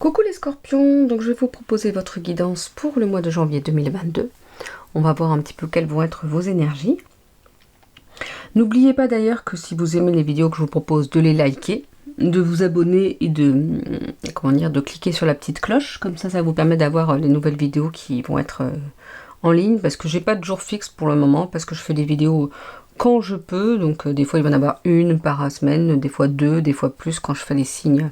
Coucou les scorpions, donc je vais vous proposer votre guidance pour le mois de janvier 2022. On va voir un petit peu quelles vont être vos énergies. N'oubliez pas d'ailleurs que si vous aimez les vidéos que je vous propose, de les liker, de vous abonner et de cliquer sur la petite cloche. Comme ça vous permet d'avoir les nouvelles vidéos qui vont être en ligne. Parce que j'ai pas de jour fixe pour le moment, parce que je fais des vidéos quand je peux. Donc des fois il va y en avoir une par semaine, des fois deux, des fois plus quand je fais les signes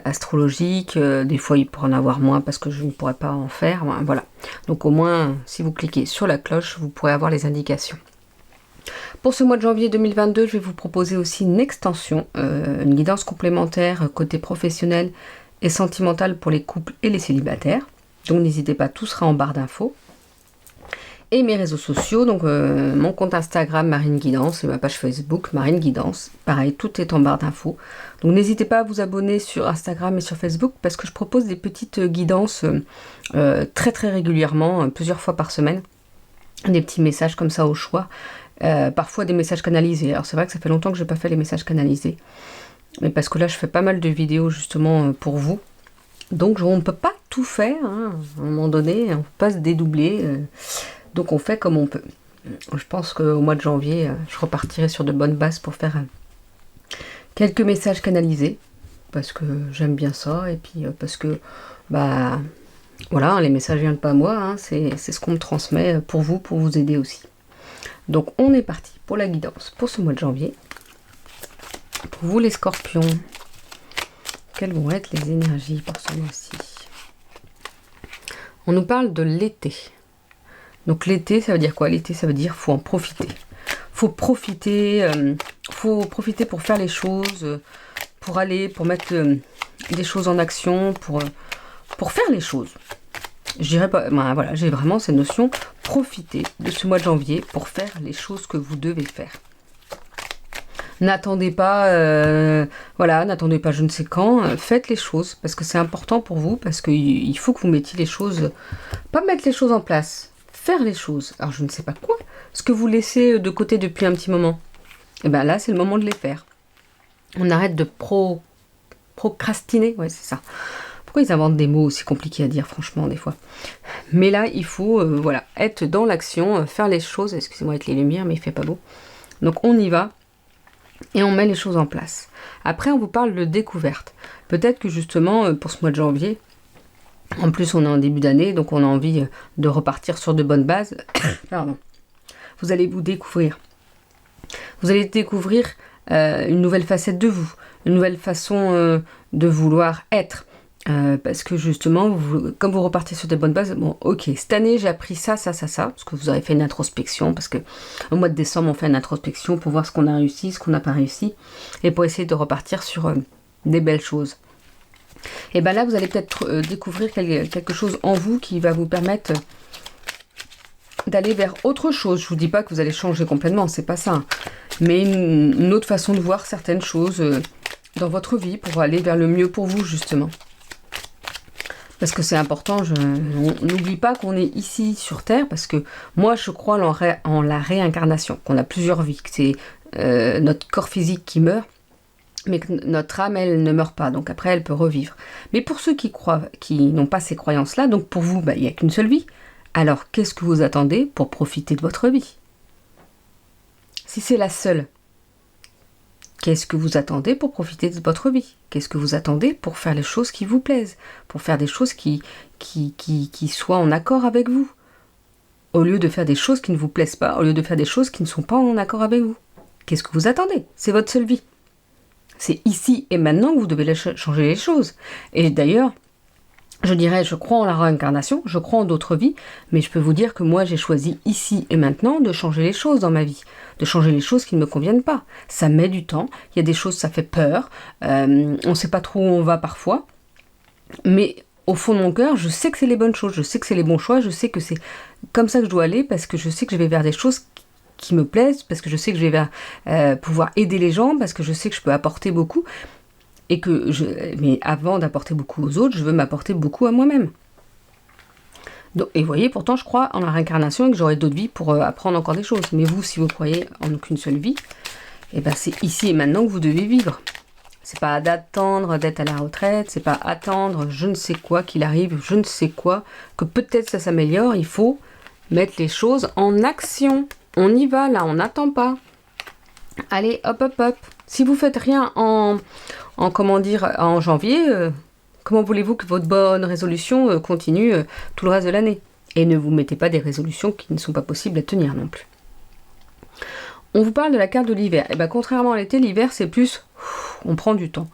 astrologique, des fois il pourrait en avoir moins parce que je ne pourrais pas en faire, voilà. Donc au moins, si vous cliquez sur la cloche, vous pourrez avoir les indications. Pour ce mois de janvier 2022, je vais vous proposer aussi une extension, une guidance complémentaire côté professionnel et sentimental pour les couples et les célibataires. Donc n'hésitez pas, tout sera en barre d'infos. Et mes réseaux sociaux, donc mon compte Instagram Marine Guidance et ma page Facebook Marine Guidance. Pareil, tout est en barre d'infos. Donc n'hésitez pas à vous abonner sur Instagram et sur Facebook parce que je propose des petites guidances très très régulièrement, plusieurs fois par semaine. Des petits messages comme ça au choix. Parfois des messages canalisés. Alors c'est vrai que ça fait longtemps que je n'ai pas fait les messages canalisés. Mais parce que là je fais pas mal de vidéos justement pour vous. Donc on ne peut pas tout faire, hein. À un moment donné, on ne peut pas se dédoubler. Donc on fait comme on peut. Je pense qu'au mois de janvier, je repartirai sur de bonnes bases pour faire quelques messages canalisés. Parce que j'aime bien ça. Et puis parce que, bah, voilà, les messages viennent pas à moi. Hein, c'est ce qu'on me transmet pour vous aider aussi. Donc on est parti pour la guidance pour ce mois de janvier. Pour vous les scorpions, quelles vont être les énergies pour ce mois-ci? On nous parle de l'été. Donc l'été, ça veut dire quoi? L'été, ça veut dire faut en profiter. Faut profiter pour faire les choses, pour aller, pour mettre des choses en action, pour faire les choses. Je dirais pas, ben voilà, j'ai vraiment cette notion, profitez de ce mois de janvier pour faire les choses que vous devez faire. N'attendez pas, n'attendez pas je ne sais quand, faites les choses, parce que c'est important pour vous, parce qu'il faut que vous mettiez les choses, pas mettre les choses en place, faire les choses. Alors je ne sais pas quoi, ce que vous laissez de côté depuis un petit moment, et bien là c'est le moment de les faire. On arrête de procrastiner, ouais c'est ça. Pourquoi ils inventent des mots aussi compliqués à dire franchement des fois? Mais là il faut être dans l'action, faire les choses, excusez-moi avec les lumières mais il fait pas beau. Donc on y va. Et on met les choses en place. Après, on vous parle de découverte. Peut-être que justement, pour ce mois de janvier, en plus on est en début d'année, donc on a envie de repartir sur de bonnes bases. Pardon. Vous allez vous découvrir. Vous allez découvrir une nouvelle facette de vous, une nouvelle façon de vouloir être. Parce que justement, comme vous repartez sur des bonnes bases, bon, ok, cette année j'ai appris ça, parce que vous avez fait une introspection, parce que au mois de décembre on fait une introspection pour voir ce qu'on a réussi, ce qu'on n'a pas réussi, et pour essayer de repartir sur des belles choses. Et bien là, vous allez peut-être découvrir quelque chose en vous qui va vous permettre d'aller vers autre chose. Je vous dis pas que vous allez changer complètement, c'est pas ça, hein. Mais une autre façon de voir certaines choses dans votre vie pour aller vers le mieux pour vous justement. Parce que c'est important, on n'oublie pas qu'on est ici sur Terre, parce que moi je crois en la réincarnation, qu'on a plusieurs vies, que c'est notre corps physique qui meurt, mais que notre âme, elle ne meurt pas, donc après elle peut revivre. Mais pour ceux qui croient, qui n'ont pas ces croyances-là, donc pour vous, il n'y a qu'une seule vie, alors qu'est-ce que vous attendez pour profiter de votre vie? Si c'est la seule, qu'est-ce que vous attendez pour profiter de votre vie? Qu'est-ce que vous attendez pour faire les choses qui vous plaisent? Pour faire des choses qui soient en accord avec vous? Au lieu de faire des choses qui ne vous plaisent pas, au lieu de faire des choses qui ne sont pas en accord avec vous. Qu'est-ce que vous attendez? C'est votre seule vie. C'est ici et maintenant que vous devez changer les choses. Et d'ailleurs, je dirais, je crois en la réincarnation, je crois en d'autres vies, mais je peux vous dire que moi j'ai choisi ici et maintenant de changer les choses dans ma vie, de changer les choses qui ne me conviennent pas. Ça met du temps, il y a des choses, ça fait peur, on ne sait pas trop où on va parfois, mais au fond de mon cœur, je sais que c'est les bonnes choses, je sais que c'est les bons choix, je sais que c'est comme ça que je dois aller, parce que je sais que je vais vers des choses qui me plaisent, parce que je sais que je vais vers pouvoir aider les gens, parce que je sais que je peux apporter beaucoup. Et mais avant d'apporter beaucoup aux autres, je veux m'apporter beaucoup à moi-même. Donc, et vous voyez, pourtant, je crois en la réincarnation et que j'aurai d'autres vies pour apprendre encore des choses. Mais vous, si vous croyez en aucune seule vie, et ben c'est ici et maintenant que vous devez vivre. C'est pas d'attendre d'être à la retraite, c'est pas attendre je ne sais quoi qu'il arrive, je ne sais quoi, que peut-être ça s'améliore. Il faut mettre les choses en action. On y va là, on n'attend pas. Allez, hop, hop, hop. Si vous faites rien en comment dire, en janvier, comment voulez-vous que votre bonne résolution continue tout le reste de l'année? Et ne vous mettez pas des résolutions qui ne sont pas possibles à tenir non plus. On vous parle de la carte de l'hiver. Et bien contrairement à l'été, l'hiver c'est plus, on prend du temps,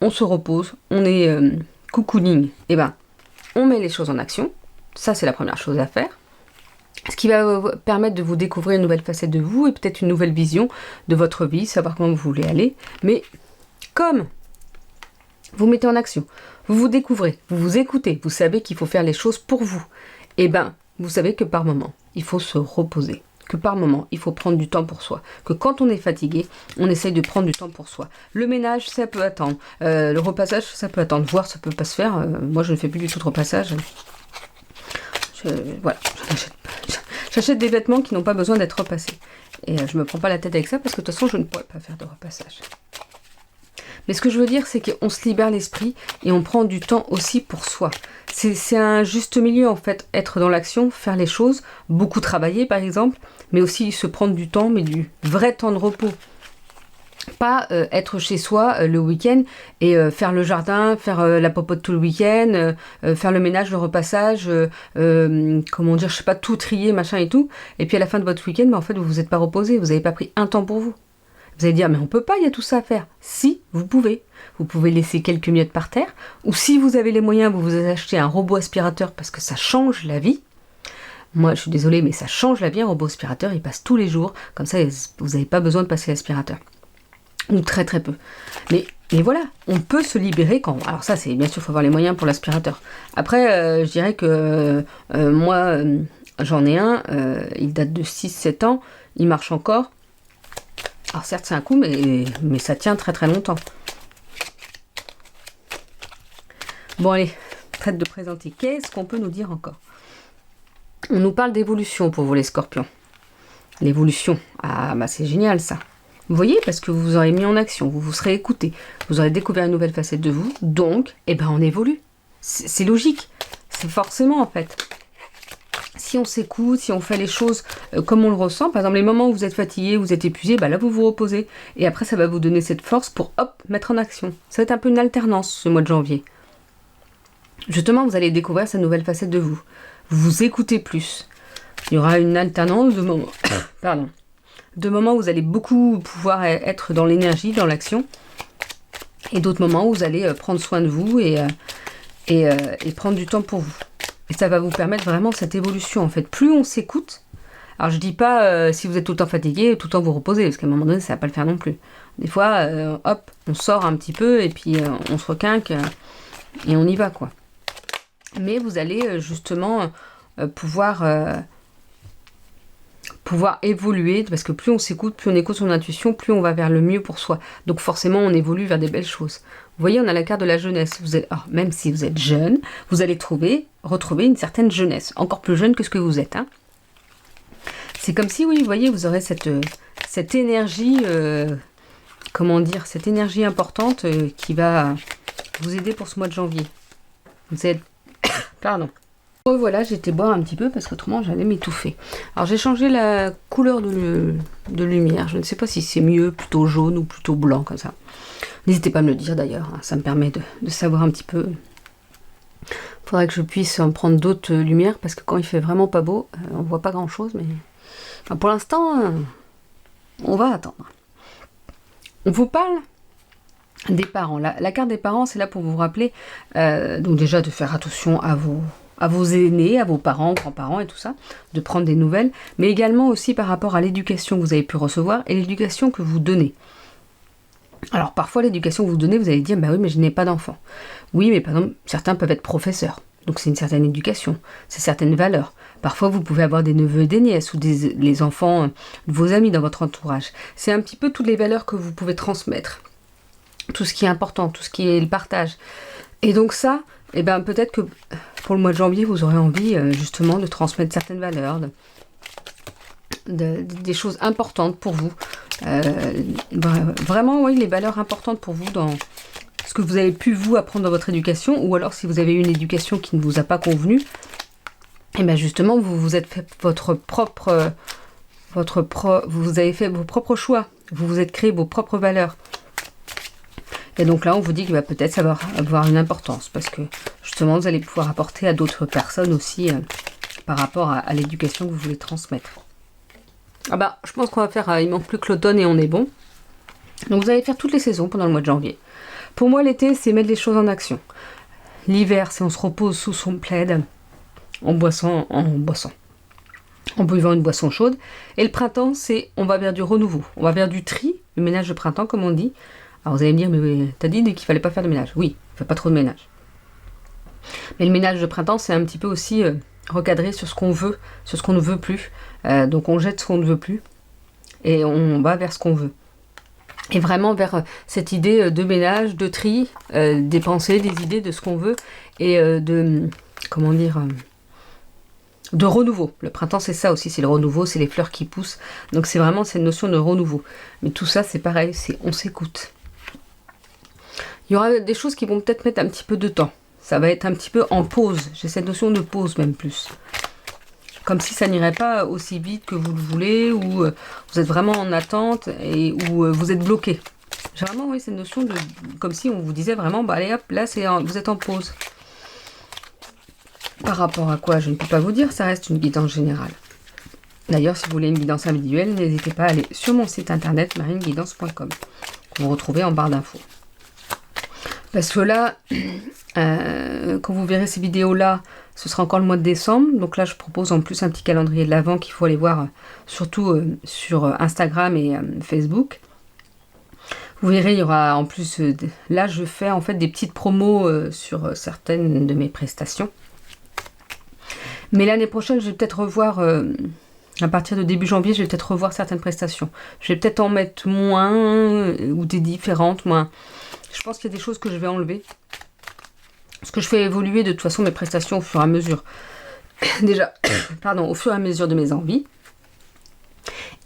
on se repose, on est cocooning. Et ben, on met les choses en action. Ça c'est la première chose à faire. Ce qui va vous permettre de vous découvrir une nouvelle facette de vous et peut-être une nouvelle vision de votre vie, savoir comment vous voulez aller. Mais comme vous mettez en action, vous vous découvrez, vous vous écoutez, vous savez qu'il faut faire les choses pour vous. Et ben, vous savez que par moment, il faut se reposer. Que par moment, il faut prendre du temps pour soi. Que quand on est fatigué, on essaye de prendre du temps pour soi. Le ménage, ça peut attendre. Le repassage, ça peut attendre. Voir, ça peut pas se faire. Moi, je ne fais plus du tout de repassage. Voilà, j'achète des vêtements qui n'ont pas besoin d'être repassés. Et je me prends pas la tête avec ça parce que de toute façon, je ne pourrais pas faire de repassage. Mais ce que je veux dire, c'est qu'on se libère l'esprit et on prend du temps aussi pour soi. C'est un juste milieu en fait, être dans l'action, faire les choses, beaucoup travailler par exemple, mais aussi se prendre du temps, mais du vrai temps de repos. Pas être chez soi le week-end et faire le jardin, faire la popote tout le week-end, faire le ménage, le repassage, comment dire, je sais pas, tout trier, machin et tout. Et puis à la fin de votre week-end, mais en fait, vous vous êtes pas reposé, vous n'avez pas pris un temps pour vous. Vous allez dire, mais on peut pas, il y a tout ça à faire. Si, vous pouvez. Vous pouvez laisser quelques miettes par terre, ou si vous avez les moyens, vous vous achetez un robot aspirateur parce que ça change la vie. Moi, je suis désolée, mais ça change la vie, un robot aspirateur, il passe tous les jours, comme ça, vous n'avez pas besoin de passer l'aspirateur. Ou très très peu. Mais voilà, on peut se libérer quand... Alors ça, c'est bien sûr, il faut avoir les moyens pour l'aspirateur. Après, je dirais que moi, j'en ai un, il date de 6-7 ans, il marche encore. Alors certes, c'est un coup, mais ça tient très très longtemps. Bon allez, traite de présenter. Qu'est-ce qu'on peut nous dire encore? On nous parle d'évolution pour vous les scorpions. L'évolution, ah bah c'est génial ça. Vous voyez, parce que vous vous aurez mis en action, vous vous serez écouté, vous aurez découvert une nouvelle facette de vous, donc, eh ben on évolue. C'est logique, c'est forcément en fait. Si on s'écoute, si on fait les choses comme on le ressent, par exemple les moments où vous êtes fatigué, vous êtes épuisé, bah là vous vous reposez. Et après ça va vous donner cette force pour hop, mettre en action. Ça va être un peu une alternance ce mois de janvier. Justement, vous allez découvrir cette nouvelle facette de vous. Vous vous écoutez plus. Il y aura une alternance de moments. Pardon. De moments où vous allez beaucoup pouvoir être dans l'énergie, dans l'action. Et d'autres moments où vous allez prendre soin de vous et prendre du temps pour vous. Et ça va vous permettre vraiment cette évolution en fait. Plus on s'écoute, alors je dis pas si vous êtes tout le temps fatigué, tout le temps vous reposez, parce qu'à un moment donné ça va pas le faire non plus. Des fois, hop, on sort un petit peu et puis on se requinque et on y va quoi. Mais vous allez justement pouvoir évoluer, parce que plus on s'écoute, plus on écoute son intuition, plus on va vers le mieux pour soi. Donc forcément on évolue vers des belles choses. Vous voyez, on a la carte de la jeunesse. Même si vous êtes jeune, vous allez retrouver une certaine jeunesse, encore plus jeune que ce que vous êtes. Hein. C'est comme si, oui, vous voyez, vous aurez cette énergie, cette énergie importante qui va vous aider pour ce mois de janvier. Vous êtes... Pardon. Voilà, j'ai été boire un petit peu parce qu'autrement j'allais m'étouffer. Alors j'ai changé la couleur de lumière. Je ne sais pas si c'est mieux, plutôt jaune ou plutôt blanc comme ça. N'hésitez pas à me le dire d'ailleurs, hein, ça me permet de savoir un petit peu. Faudrait que je puisse en prendre d'autres lumières parce que quand il fait vraiment pas beau, on voit pas grand chose. Mais enfin, pour l'instant, on va attendre. On vous parle des parents. La carte des parents, c'est là pour vous rappeler, donc déjà de faire attention à vos aînés, à vos parents, grands-parents et tout ça, de prendre des nouvelles, mais également aussi par rapport à l'éducation que vous avez pu recevoir et l'éducation que vous donnez. Alors parfois l'éducation que vous donnez, vous allez dire, bah oui mais je n'ai pas d'enfant. Oui mais par exemple, certains peuvent être professeurs, donc c'est une certaine éducation, c'est certaines valeurs. Parfois vous pouvez avoir des neveux et des nièces ou les enfants de vos amis dans votre entourage. C'est un petit peu toutes les valeurs que vous pouvez transmettre. Tout ce qui est important, tout ce qui est le partage. Et donc ça, eh ben, peut-être que pour le mois de janvier, vous aurez envie justement de transmettre certaines valeurs, des choses importantes pour vous. Vraiment, oui, les valeurs importantes pour vous dans ce que vous avez pu vous apprendre dans votre éducation, ou alors si vous avez eu une éducation qui ne vous a pas convenu, et bien justement, vous vous êtes fait vous avez fait vos propres choix, vous vous êtes créé vos propres valeurs. Et donc là, on vous dit qu'il va peut-être ça va avoir une importance, parce que justement, vous allez pouvoir apporter à d'autres personnes aussi par rapport à l'éducation que vous voulez transmettre. Ah bah, je pense qu'on va faire, il manque plus que l'automne et on est bon. Donc vous allez faire toutes les saisons pendant le mois de janvier. Pour moi, l'été, c'est mettre les choses en action. L'hiver, c'est on se repose sous son plaid, en buvant une boisson chaude. Et le printemps, c'est on va vers du renouveau, on va vers du tri, le ménage de printemps comme on dit. Alors vous allez me dire, mais t'as dit qu'il fallait pas faire de ménage. Oui, fais pas trop de ménage. Mais le ménage de printemps, c'est un petit peu aussi recadrer sur ce qu'on veut, sur ce qu'on ne veut plus. Donc on jette ce qu'on ne veut plus et on va vers ce qu'on veut. Et vraiment vers cette idée de ménage, de tri, des pensées, des idées de ce qu'on veut et de renouveau. Le printemps, c'est ça aussi, c'est le renouveau, c'est les fleurs qui poussent. Donc c'est vraiment cette notion de renouveau. Mais tout ça, c'est pareil, c'est on s'écoute. Il y aura des choses qui vont peut-être mettre un petit peu de temps. Ça va être un petit peu en pause. J'ai cette notion de pause même plus. Comme si ça n'irait pas aussi vite que vous le voulez, ou vous êtes vraiment en attente, et ou vous êtes bloqué. J'ai vraiment oui, cette notion de... Comme si on vous disait vraiment, bah allez hop, là vous êtes en pause. Par rapport à quoi, je ne peux pas vous dire, ça reste une guidance générale. D'ailleurs, si vous voulez une guidance individuelle, n'hésitez pas à aller sur mon site internet marineguidance.com. Vous retrouvez en barre d'infos. Parce que là, quand vous verrez ces vidéos-là, ce sera encore le mois de décembre. Donc là, je propose en plus un petit calendrier de l'Avent qu'il faut aller voir, surtout sur Instagram et Facebook. Vous verrez, il y aura en plus... là, je fais en fait des petites promos sur certaines de mes prestations. Mais l'année prochaine, je vais peut-être revoir... à partir de début janvier, je vais peut-être revoir certaines prestations. Je vais peut-être en mettre moins, ou des différentes, moins... Je pense qu'il y a des choses que je vais enlever. Parce que je fais évoluer de toute façon mes prestations au fur et à mesure. Déjà, au fur et à mesure de mes envies.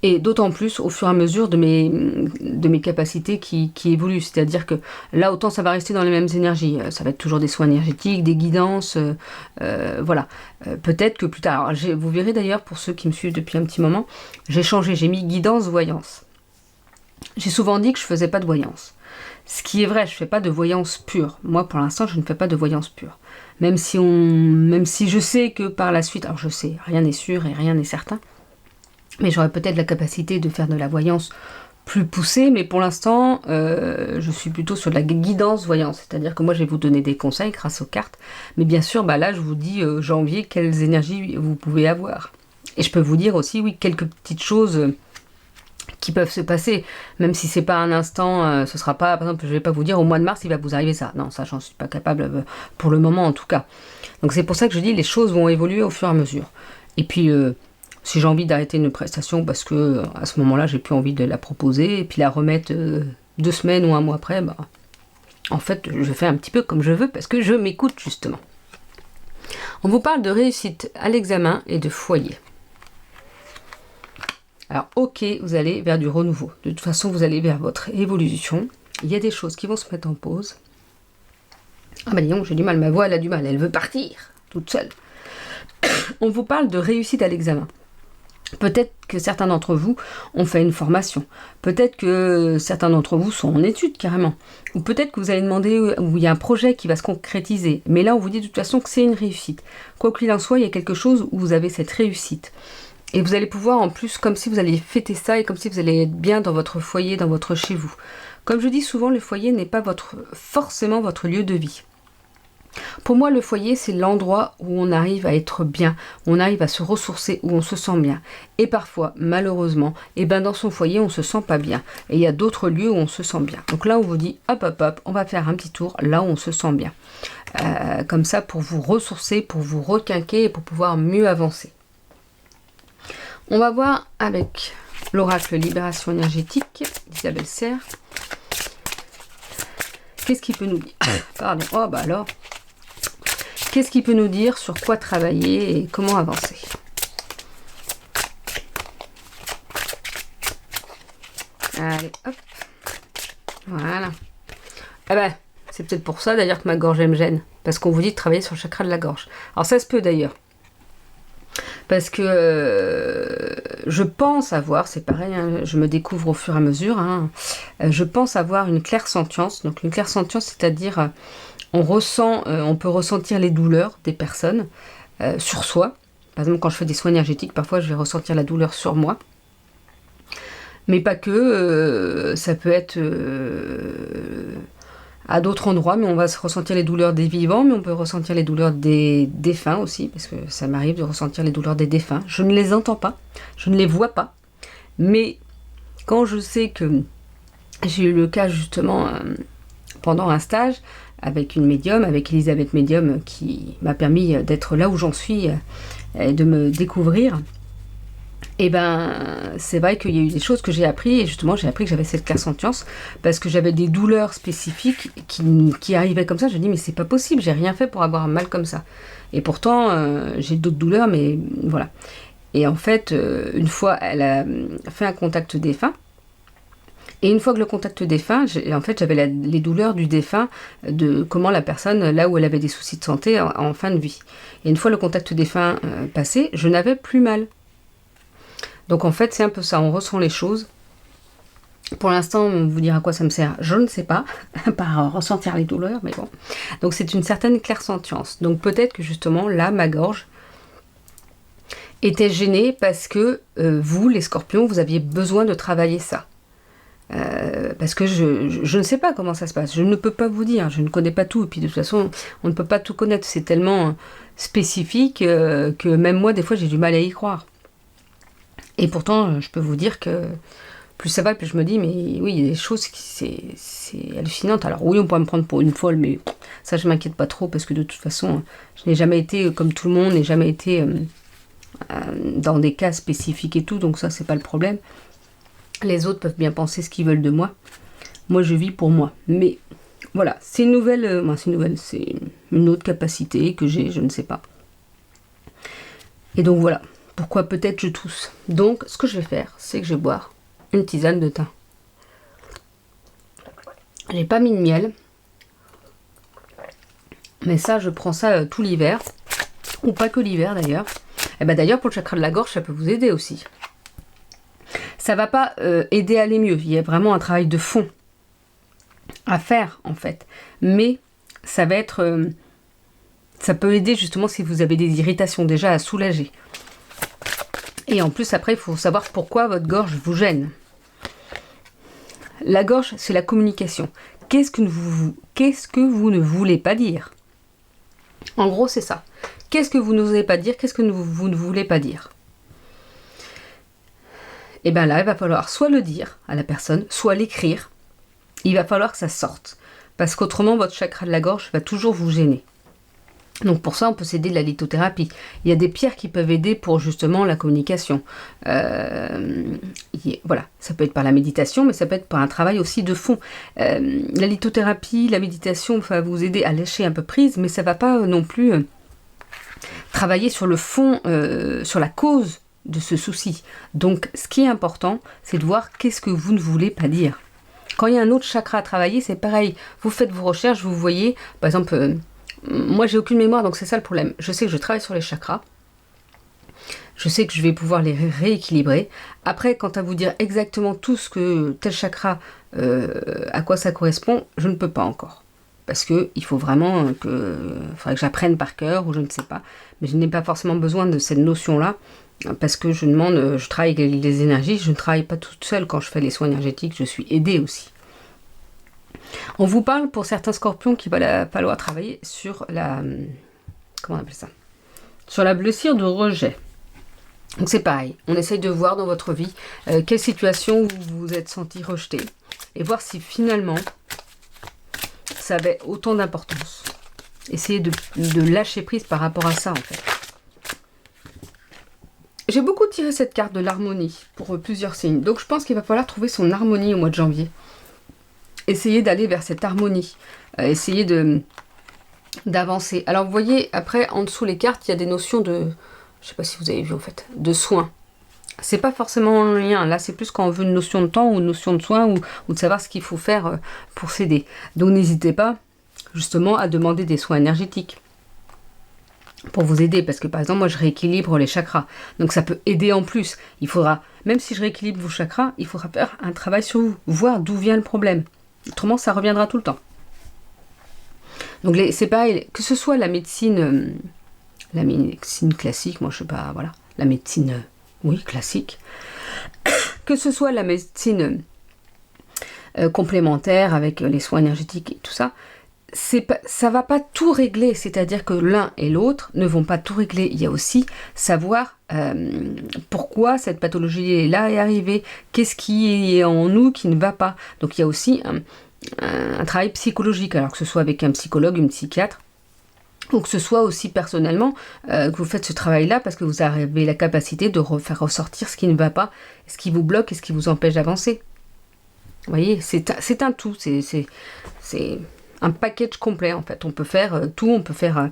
Et d'autant plus au fur et à mesure de mes capacités qui évoluent. C'est-à-dire que là, autant ça va rester dans les mêmes énergies. Ça va être toujours des soins énergétiques, des guidances. Voilà. Peut-être que plus tard. Alors, vous verrez d'ailleurs, pour ceux qui me suivent depuis un petit moment, j'ai changé. J'ai mis guidance, voyance. J'ai souvent dit que je faisais pas de voyance. Ce qui est vrai, je ne fais pas de voyance pure. Moi, pour l'instant, je ne fais pas de voyance pure. Même si je sais que par la suite, alors je sais, rien n'est sûr et rien n'est certain, mais j'aurais peut-être la capacité de faire de la voyance plus poussée, mais pour l'instant, je suis plutôt sur de la guidance voyance, c'est-à-dire que moi, je vais vous donner des conseils grâce aux cartes, mais bien sûr, là, je vous dis janvier, quelles énergies vous pouvez avoir. Et je peux vous dire aussi, oui, quelques petites choses... qui peuvent se passer, même si c'est pas un instant, ce sera pas, par exemple, je vais pas vous dire au mois de mars il va vous arriver ça, non, ça j'en suis pas capable pour le moment en tout cas. Donc c'est pour ça que je dis les choses vont évoluer au fur et à mesure. Et puis si j'ai envie d'arrêter une prestation parce que à ce moment-là j'ai plus envie de la proposer et puis la remettre 2 semaines ou un mois après, en fait je fais un petit peu comme je veux parce que je m'écoute justement. On vous parle de réussite à l'examen et de foyer. Alors ok, vous allez vers du renouveau. De toute façon, vous allez vers votre évolution. Il y a des choses qui vont se mettre en pause. Ah bah dis donc, j'ai du mal, ma voix elle a du mal, elle veut partir, toute seule. On vous parle de réussite à l'examen. Peut-être que certains d'entre vous ont fait une formation. Peut-être que certains d'entre vous sont en études carrément. Ou peut-être que vous allez demander où il y a un projet qui va se concrétiser. Mais là, on vous dit de toute façon que c'est une réussite. Quoi qu'il en soit, il y a quelque chose où vous avez cette réussite. Et vous allez pouvoir en plus, comme si vous alliez fêter ça et comme si vous allez être bien dans votre foyer, dans votre chez vous. Comme je dis souvent, le foyer n'est pas forcément votre lieu de vie. Pour moi, le foyer, c'est l'endroit où on arrive à être bien, où on arrive à se ressourcer, où on se sent bien. Et parfois, malheureusement, dans son foyer, on ne se sent pas bien. Et il y a d'autres lieux où on se sent bien. Donc là, on vous dit, hop, on va faire un petit tour là où on se sent bien. Comme ça, pour vous ressourcer, pour vous requinquer et pour pouvoir mieux avancer. On va voir avec l'oracle Libération énergétique d'Isabelle Serre. Qu'est-ce qu'il peut nous dire? Pardon. Oh bah alors. Qu'est-ce qu'il peut nous dire sur quoi travailler et comment avancer? Allez, hop. Voilà. Ah ben, c'est peut-être pour ça d'ailleurs que ma gorge elle me gêne. Parce qu'on vous dit de travailler sur le chakra de la gorge. Alors ça se peut d'ailleurs. Parce que je pense avoir, c'est pareil, hein, je me découvre au fur et à mesure, hein, je pense avoir une clairsentience. Donc une clairsentience, c'est-à-dire on peut ressentir les douleurs des personnes sur soi. Par exemple, quand je fais des soins énergétiques, parfois je vais ressentir la douleur sur moi. Mais pas que, ça peut être à d'autres endroits, mais on va ressentir les douleurs des vivants, mais on peut ressentir les douleurs des défunts aussi, parce que ça m'arrive de ressentir les douleurs des défunts. Je ne les entends pas, je ne les vois pas, mais quand je sais que j'ai eu le cas justement pendant un stage avec une médium, avec Elisabeth Médium, qui m'a permis d'être là où j'en suis et de me découvrir, et ben c'est vrai qu'il y a eu des choses que j'ai appris, et justement j'ai appris que j'avais cette clairsentience parce que j'avais des douleurs spécifiques qui arrivaient comme ça. Je me dis mais c'est pas possible, j'ai rien fait pour avoir un mal comme ça, et pourtant j'ai d'autres douleurs, mais voilà. Et en fait une fois elle a fait un contact défunt, et une fois que le contact défunt, en fait j'avais les douleurs du défunt, de comment la personne, là où elle avait des soucis de santé en fin de vie, et une fois le contact défunt passé, je n'avais plus mal. Donc en fait, c'est un peu ça, on ressent les choses. Pour l'instant, on vous dire à quoi ça me sert, je ne sais pas, par ressentir les douleurs, mais bon. Donc c'est une certaine clairsentience. Donc peut-être que justement, là, ma gorge était gênée parce que vous, les scorpions, vous aviez besoin de travailler ça. Parce que je ne sais pas comment ça se passe, je ne peux pas vous dire, je ne connais pas tout, et puis de toute façon, on ne peut pas tout connaître, c'est tellement spécifique que même moi, des fois, j'ai du mal à y croire. Et pourtant, je peux vous dire que plus ça va, plus je me dis, mais oui, il y a des choses qui c'est hallucinant. Alors oui, on pourrait me prendre pour une folle, mais ça, je m'inquiète pas trop, parce que de toute façon, je n'ai jamais été comme tout le monde, n'ai jamais été dans des cas spécifiques et tout, donc ça, c'est pas le problème. Les autres peuvent bien penser ce qu'ils veulent de moi. Moi, je vis pour moi. Mais voilà, c'est une nouvelle, c'est une autre capacité que j'ai, je ne sais pas. Et donc voilà. Pourquoi peut-être je tousse. Donc, ce que je vais faire, c'est que je vais boire une tisane de thym. J'ai pas mis de miel. Mais ça, je prends ça tout l'hiver. Ou pas que l'hiver, d'ailleurs. Et ben d'ailleurs, pour le chakra de la gorge, ça peut vous aider aussi. Ça va pas aider à aller mieux. Il y a vraiment un travail de fond à faire, en fait. Mais ça va être... ça peut aider, justement, si vous avez des irritations, déjà à soulager. Et en plus, après, il faut savoir pourquoi votre gorge vous gêne. La gorge, c'est la communication. Qu'est-ce que vous ne voulez pas dire? En gros, c'est ça. Qu'est-ce que vous n'osez pas dire? Qu'est-ce que vous ne voulez pas dire? Et bien là, il va falloir soit le dire à la personne, soit l'écrire. Il va falloir que ça sorte. Parce qu'autrement, votre chakra de la gorge va toujours vous gêner. Donc pour ça, on peut s'aider de la lithothérapie. Il y a des pierres qui peuvent aider pour justement la communication. Voilà, ça peut être par la méditation, mais ça peut être par un travail aussi de fond. La lithothérapie, la méditation va vous aider à lâcher un peu prise, mais ça ne va pas non plus travailler sur le fond, sur la cause de ce souci. Donc ce qui est important, c'est de voir qu'est-ce que vous ne voulez pas dire. Quand il y a un autre chakra à travailler, c'est pareil. Vous faites vos recherches, vous voyez, par exemple... moi, j'ai aucune mémoire, donc c'est ça le problème. Je sais que je travaille sur les chakras. Je sais que je vais pouvoir les rééquilibrer. Après, quant à vous dire exactement tout ce que tel chakra, à quoi ça correspond, je ne peux pas encore. Parce que il faut vraiment faudrait que j'apprenne par cœur, ou je ne sais pas. Mais je n'ai pas forcément besoin de cette notion-là, parce que je travaille avec les énergies, je ne travaille pas toute seule quand je fais les soins énergétiques, je suis aidée aussi. On vous parle pour certains scorpions qu'il va falloir travailler sur la... comment on appelle ça? Sur la blessure de rejet. Donc c'est pareil, on essaye de voir dans votre vie quelle situation vous vous êtes senti rejeté, et voir si finalement ça avait autant d'importance. Essayez de lâcher prise par rapport à ça en fait. J'ai beaucoup tiré cette carte de l'harmonie pour plusieurs signes, donc je pense qu'il va falloir trouver son harmonie au mois de janvier. Essayez d'aller vers cette harmonie, essayez d'avancer. Alors vous voyez, après, en dessous les cartes, il y a des notions de, je ne sais pas si vous avez vu en fait, de soins. C'est pas forcément en lien. Là, c'est plus quand on veut une notion de temps ou une notion de soin ou de savoir ce qu'il faut faire pour s'aider. Donc, n'hésitez pas, justement, à demander des soins énergétiques pour vous aider. Parce que, par exemple, moi, je rééquilibre les chakras. Donc, ça peut aider en plus. Il faudra, même si je rééquilibre vos chakras, il faudra faire un travail sur vous. Voir d'où vient le problème. Autrement, ça reviendra tout le temps. Donc, c'est pareil. Que ce soit la médecine classique, moi, je sais pas, voilà. La médecine... oui, classique. Que ce soit la médecine complémentaire avec les soins énergétiques et tout ça, ça va pas tout régler. C'est-à-dire que l'un et l'autre ne vont pas tout régler. Il y a aussi savoir pourquoi cette pathologie-là est arrivée. Qu'est-ce qui est en nous qui ne va pas. Donc il y a aussi un travail psychologique. Alors que ce soit avec un psychologue, une psychiatre, ou que ce soit aussi personnellement que vous faites ce travail-là parce que vous avez la capacité de faire ressortir ce qui ne va pas, ce qui vous bloque et ce qui vous empêche d'avancer. Vous voyez, c'est un tout, c'est un package complet en fait. On peut faire tout, on peut faire,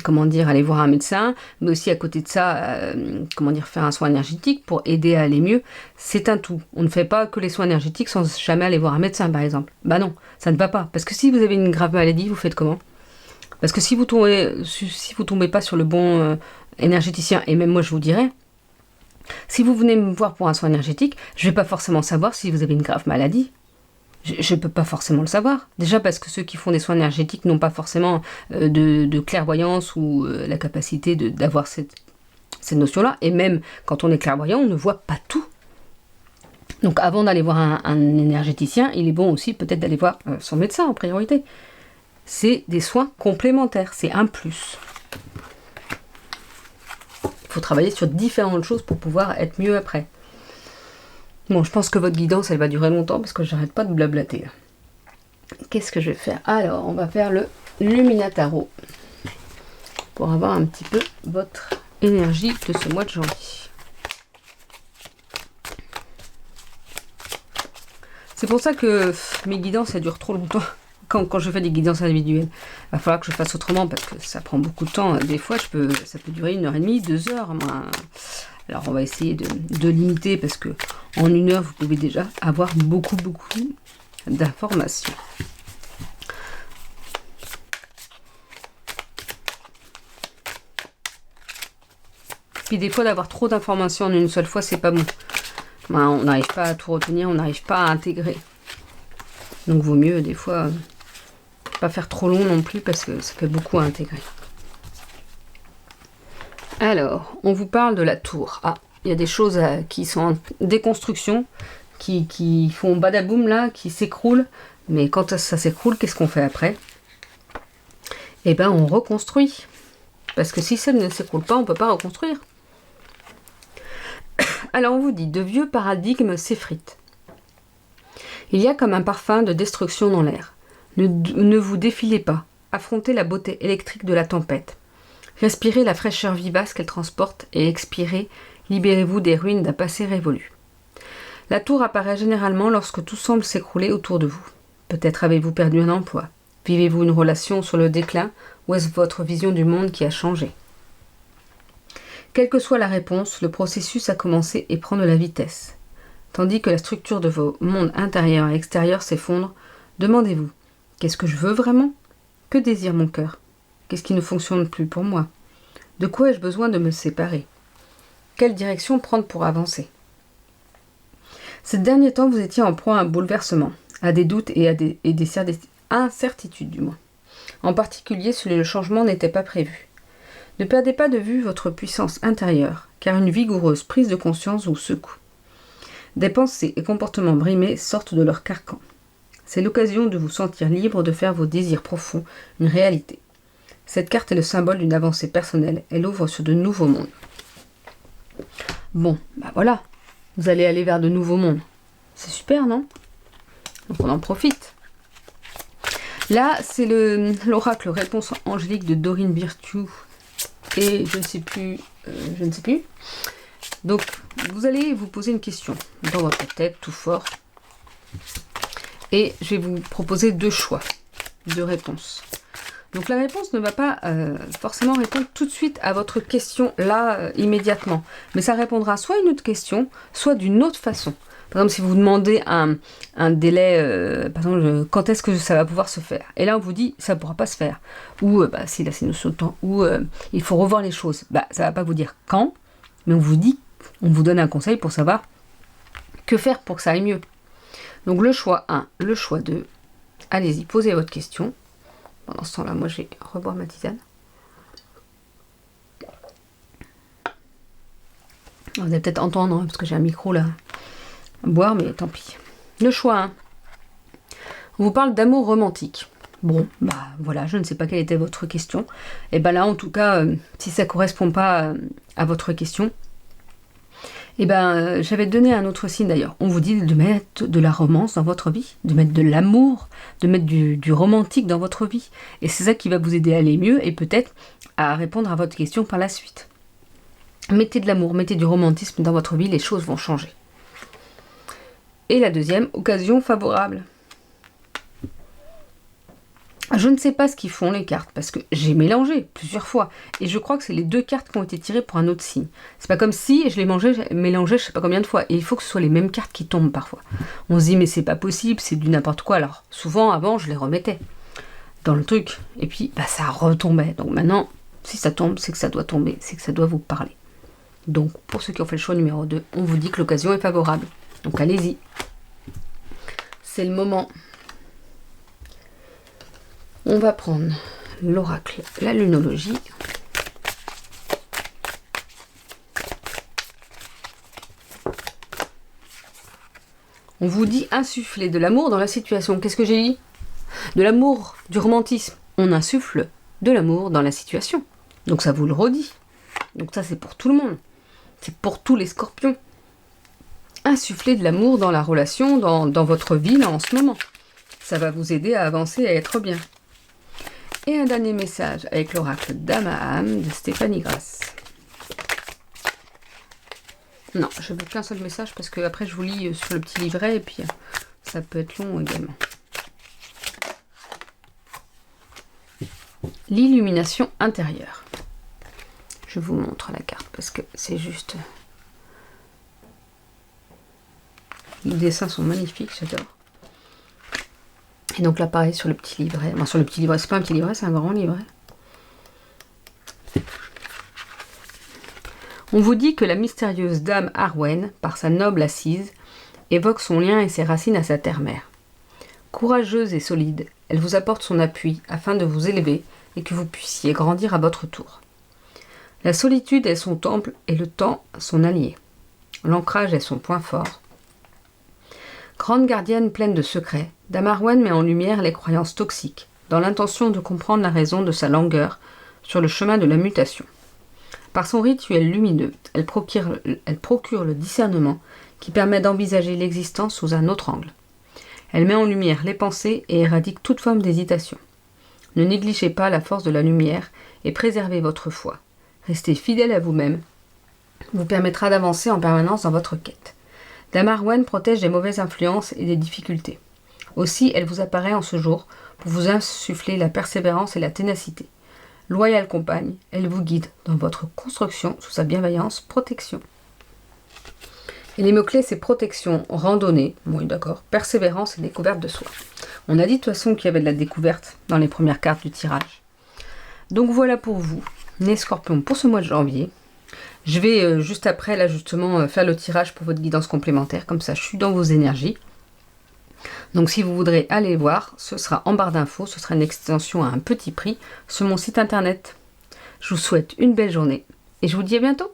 comment dire, aller voir un médecin, mais aussi à côté de ça, comment dire, faire un soin énergétique pour aider à aller mieux. C'est un tout. On ne fait pas que les soins énergétiques sans jamais aller voir un médecin par exemple. Bah non, ça ne va pas. Parce que si vous avez une grave maladie, vous faites comment ? Parce que si vous tombez pas sur le bon énergéticien, et même moi je vous dirais, si vous venez me voir pour un soin énergétique, je vais pas forcément savoir si vous avez une grave maladie. Je peux pas forcément le savoir. Déjà parce que ceux qui font des soins énergétiques n'ont pas forcément de clairvoyance ou la capacité d'avoir cette notion-là. Et même quand on est clairvoyant, on ne voit pas tout. Donc avant d'aller voir un énergéticien, il est bon aussi peut-être d'aller voir son médecin en priorité. C'est des soins complémentaires, c'est un plus. Il faut travailler sur différentes choses pour pouvoir être mieux après. Bon, je pense que votre guidance, elle va durer longtemps parce que j'arrête pas de blablater. Qu'est-ce que je vais faire? Alors, on va faire le Luminataro pour avoir un petit peu votre énergie de ce mois de janvier. C'est pour ça que mes guidances, ça dure trop longtemps. Quand je fais des guidances individuelles, il va falloir que je fasse autrement parce que ça prend beaucoup de temps. Des fois, ça peut durer 1h30, 2 heures. Alors, on va essayer de limiter parce que en 1 heure, vous pouvez déjà avoir beaucoup d'informations. Puis des fois, d'avoir trop d'informations en une seule fois, c'est pas bon. On n'arrive pas à tout retenir, on n'arrive pas à intégrer. Donc, vaut mieux des fois pas faire trop long non plus parce que ça fait beaucoup à intégrer. Alors, on vous parle de la tour. Ah, il y a des choses qui sont en déconstruction, qui font badaboum là, qui s'écroulent. Mais quand ça s'écroule, qu'est-ce qu'on fait après? Eh ben, on reconstruit. Parce que si ça ne s'écroule pas, on ne peut pas reconstruire. Alors, on vous dit, de vieux paradigmes s'effritent. Il y a comme un parfum de destruction dans l'air. Ne vous défilez pas. Affrontez la beauté électrique de la tempête. Respirez la fraîcheur vivace qu'elle transporte et expirez, libérez-vous des ruines d'un passé révolu. La tour apparaît généralement lorsque tout semble s'écrouler autour de vous. Peut-être avez-vous perdu un emploi. Vivez-vous une relation sur le déclin ou est-ce votre vision du monde qui a changé? Quelle que soit la réponse, le processus a commencé et prend de la vitesse. Tandis que la structure de vos mondes intérieurs et extérieurs s'effondre, demandez-vous, qu'est-ce que je veux vraiment? Que désire mon cœur? Qu'est-ce qui ne fonctionne plus pour moi? De quoi ai-je besoin de me séparer? Quelle direction prendre pour avancer? Ces derniers temps, vous étiez en proie à un bouleversement, à des doutes et à des incertitudes du moins. En particulier, si le changement n'était pas prévu. Ne perdez pas de vue votre puissance intérieure, car une vigoureuse prise de conscience vous secoue. Des pensées et comportements brimés sortent de leur carcan. C'est l'occasion de vous sentir libre de faire vos désirs profonds une réalité. Cette carte est le symbole d'une avancée personnelle. Elle ouvre sur de nouveaux mondes. Bon, bah voilà. Vous allez aller vers de nouveaux mondes. C'est super, non? Donc on en profite. Là, c'est l'oracle réponse angélique de Dorine Virtue. Et je ne sais plus. Donc, vous allez vous poser une question dans votre tête, tout fort. Et je vais vous proposer 2 choix de réponses. Donc la réponse ne va pas forcément répondre tout de suite à votre question là, immédiatement. Mais ça répondra soit à une autre question, soit d'une autre façon. Par exemple, si vous demandez un délai, par exemple, quand est-ce que ça va pouvoir se faire? Et là, on vous dit, ça ne pourra pas se faire. Ou, si là, c'est une notion de temps. Ou, il faut revoir les choses. Ça ne va pas vous dire quand, mais on vous donne un conseil pour savoir que faire pour que ça aille mieux. Donc, le choix 1, le choix 2. Allez-y, posez votre question. Pendant ce temps-là, moi, je vais reboire ma tisane. Vous allez peut-être entendre, hein, parce que j'ai un micro là à boire, mais tant pis. Le choix 1. On vous parle d'amour romantique. Bon, voilà, je ne sais pas quelle était votre question. Et là, en tout cas, si ça ne correspond pas à votre question, j'avais donné un autre signe d'ailleurs. On vous dit de mettre de la romance dans votre vie, de mettre de l'amour, de mettre du romantique dans votre vie. Et c'est ça qui va vous aider à aller mieux et peut-être à répondre à votre question par la suite. Mettez de l'amour, mettez du romantisme dans votre vie, les choses vont changer. Et la deuxième, occasion favorable. Je ne sais pas ce qu'ils font les cartes, parce que j'ai mélangé plusieurs fois, et je crois que c'est les 2 cartes qui ont été tirées pour un autre signe. C'est pas comme si je les mélangeais je sais pas combien de fois, et il faut que ce soit les mêmes cartes qui tombent parfois. On se dit mais c'est pas possible, c'est du n'importe quoi, alors souvent avant je les remettais dans le truc, et puis ça retombait. Donc maintenant, si ça tombe, c'est que ça doit tomber, c'est que ça doit vous parler. Donc pour ceux qui ont fait le choix numéro 2, on vous dit que l'occasion est favorable. Donc allez-y. C'est le moment. On va prendre l'oracle, la lunologie. On vous dit insuffler de l'amour dans la situation. Qu'est-ce que j'ai dit? De l'amour, du romantisme. On insuffle de l'amour dans la situation. Donc ça vous le redit. Donc ça c'est pour tout le monde. C'est pour tous les scorpions. Insuffler de l'amour dans la relation, dans votre vie là en ce moment. Ça va vous aider à avancer et à être bien. Et un dernier message avec l'oracle Dame à âme de Stéphanie Grasse. Non, je veux qu'un seul message parce que après je vous lis sur le petit livret et puis ça peut être long également. L'illumination intérieure. Je vous montre la carte parce que c'est juste... Les dessins sont magnifiques, j'adore. Et donc là, pareil, sur le petit livret. Sur le petit livret, c'est pas un petit livret, c'est un grand livret. On vous dit que la mystérieuse dame Arwen, par sa noble assise, évoque son lien et ses racines à sa terre-mère. Courageuse et solide, elle vous apporte son appui afin de vous élever et que vous puissiez grandir à votre tour. La solitude est son temple et le temps son allié. L'ancrage est son point fort. Grande gardienne pleine de secrets, Dame Arwen met en lumière les croyances toxiques, dans l'intention de comprendre la raison de sa langueur sur le chemin de la mutation. Par son rituel lumineux, elle procure le discernement qui permet d'envisager l'existence sous un autre angle. Elle met en lumière les pensées et éradique toute forme d'hésitation. Ne négligez pas la force de la lumière et préservez votre foi. Restez fidèle à vous-même, vous permettra d'avancer en permanence dans votre quête. Dame Arwen protège des mauvaises influences et des difficultés. Aussi, elle vous apparaît en ce jour pour vous insuffler la persévérance et la ténacité. Loyale compagne, elle vous guide dans votre construction sous sa bienveillance, protection. Et les mots-clés, c'est protection, randonnée, oui d'accord, persévérance et découverte de soi. On a dit de toute façon qu'il y avait de la découverte dans les premières cartes du tirage. Donc voilà pour vous, les scorpions, pour ce mois de janvier. Je vais juste après, là justement, faire le tirage pour votre guidance complémentaire, comme ça je suis dans vos énergies. Donc si vous voudrez aller voir, ce sera en barre d'infos, ce sera une extension à un petit prix sur mon site internet. Je vous souhaite une belle journée et je vous dis à bientôt.